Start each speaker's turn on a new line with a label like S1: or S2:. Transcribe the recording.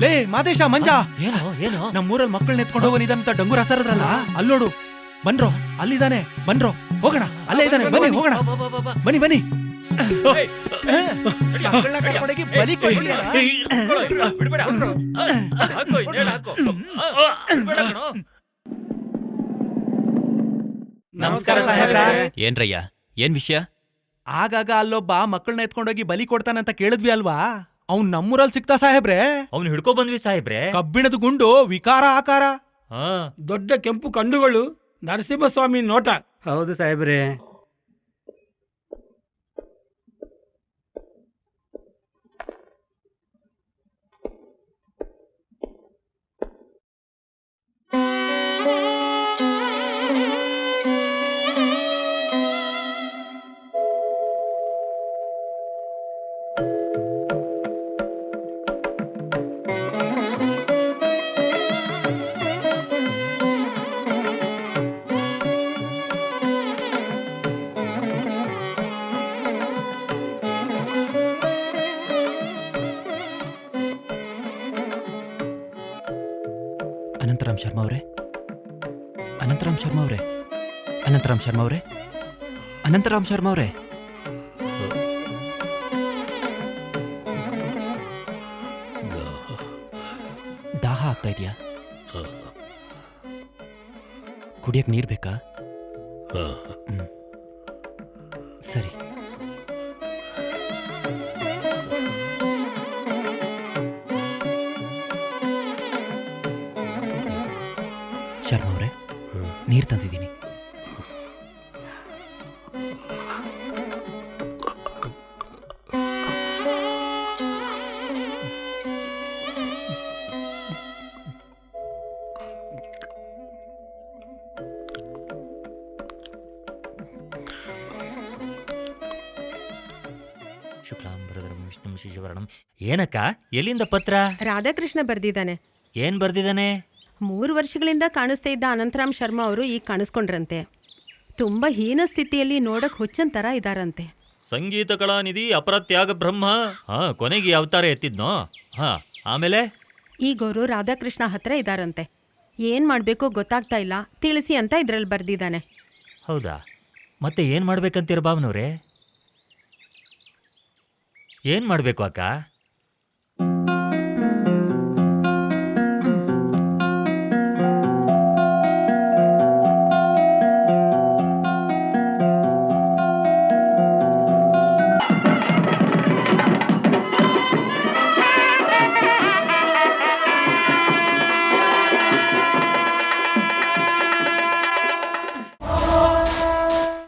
S1: ಲೇ ಮಾದೇಶ ಮಂಜ,
S2: ಏನೋ ಏನೋ
S1: ನಮ್ಮೂರಲ್ಲಿ ಮಕ್ಕಳನ್ನ ಎತ್ಕೊಂಡು ಹೋಗೋನಿದಂತ ಡಂಗೂರ ಹಸರದ್ರಲ್ಲ, ಅಲ್ಲೋಡು. ಬನ್ರೋ, ಅಲ್ಲಿದ್ದಾನೆ. ಬನ್ರೋ, ಹೋಗೋಣ. ಅಲ್ಲೇ ಇದ್ದಾನೆ, ಬನ್ನಿ ಹೋಗೋಣ. ಬನ್ನಿ ಬನ್ನಿ. ಮಕ್ಕಳನ್ನ ಕರ್ಕೊಂಡೋಗಿ ಬಲಿ ಕೊಡ್ಲಿಲ್ಲ. ನಮಸ್ಕಾರ ಸಾಹೇಬ್ರ.
S2: ಏನ್ರಯ್ಯ, ಏನ್ ವಿಷಯ?
S1: ಆಗಾಗ ಅಲ್ಲೊಬ್ಬ ಮಕ್ಕಳನ್ನ ಎತ್ಕೊಂಡೋಗಿ ಬಲಿ ಕೊಡ್ತಾನಂತ ಕೇಳಿದ್ವಿ ಅಲ್ವಾ? ಅವ್ನ್ ನಮ್ಮೂರಲ್ಲಿ ಸಿಕ್ತಾ ಸಾಹೇಬ್ರೆ?
S2: ಅವ್ನು ಹಿಡ್ಕೊ ಬಂದ್ವಿ ಸಾಹೇಬ್ರೆ.
S1: ಕಬ್ಬಿಣದ ಗುಂಡು, ವಿಕಾರ ಆಕಾರ,
S3: ದೊಡ್ಡ ಕೆಂಪು ಕಂಡುಗಳು, ನರಸಿಂಹಸ್ವಾಮಿ ನೋಟ.
S4: ಹೌದು ಸಾಹೇಬ್ರೆ.
S2: ಅನಂತರಾಮ್ ಶರ್ಮಾ ಅವರೇ, ಅನಂತರಾಮ್ ಶರ್ಮಾ ಅವರೇ, ಅನಂತರಾಮ್ ಶರ್ಮಾ ಅವರೇ, ಅನಂತರಾಮ್ ಶರ್ಮಾ ಅವರೇ. ದಾಹ ಆಗ್ತಾ ಇದೆಯಾ? ಕುಡಿಯಕ್ ನೀರ್ ಬೇಕಾ? ಸರಿ. ಶರ್ಮಾ ಅವರೇ, ನೀರ್ ತಂದಿದ್ದೀನಿ. ಶುಕ್ಲಾಂಬರಧರಂ ವಿಷ್ಣುಂ ಶಶಿವರ್ಣಂ. ಏನಕ್ಕ, ಎಲ್ಲಿಂದ ಪತ್ರ?
S5: ರಾಧಾಕೃಷ್ಣ ಬರ್ದಿದ್ದಾನೆ.
S2: ಏನ್ ಬರ್ದಿದ್ದಾನೆ?
S5: 3 ವರ್ಷಗಳಿಂದ ಕಾಣಿಸ್ತಾ ಇದ್ದ ಅನಂತರಾಮ್ ಶರ್ಮಾ ಅವರು ಈಗ ಕಾಣಿಸ್ಕೊಂಡ್ರಂತೆ. ತುಂಬಾ ಹೀನ ಸ್ಥಿತಿಯಲ್ಲಿ ನೋಡಕ್ ಹುಚ್ಚನ್ ತರ ಇದಾರಂತೆ.
S2: ಸಂಗೀತ ಕಲಾನಿಧಿ ಅಪರತ್ಯಾಗ ಬ್ರಹ್ಮ. ಕೊನೆಗೆ ಅವತಾರ ಎತ್ತಿದ್ನೋ? ಆಮೇಲೆ
S5: ಈಗ ಅವರು ರಾಧಾಕೃಷ್ಣ ಹತ್ರ ಇದಾರಂತೆ. ಏನ್ ಮಾಡ್ಬೇಕೋ ಗೊತ್ತಾಗ್ತಾ ಇಲ್ಲ, ತಿಳಿಸಿ ಅಂತ ಇದ್ರಲ್ಲಿ ಬರ್ದಿದ್ದಾನೆ.
S2: ಹೌದಾ? ಮತ್ತೆ ಏನ್ ಮಾಡ್ಬೇಕಂತೀರ ಭಾವನವ್ರೆ? ಏನ್ ಮಾಡ್ಬೇಕು ಅಕ್ಕ?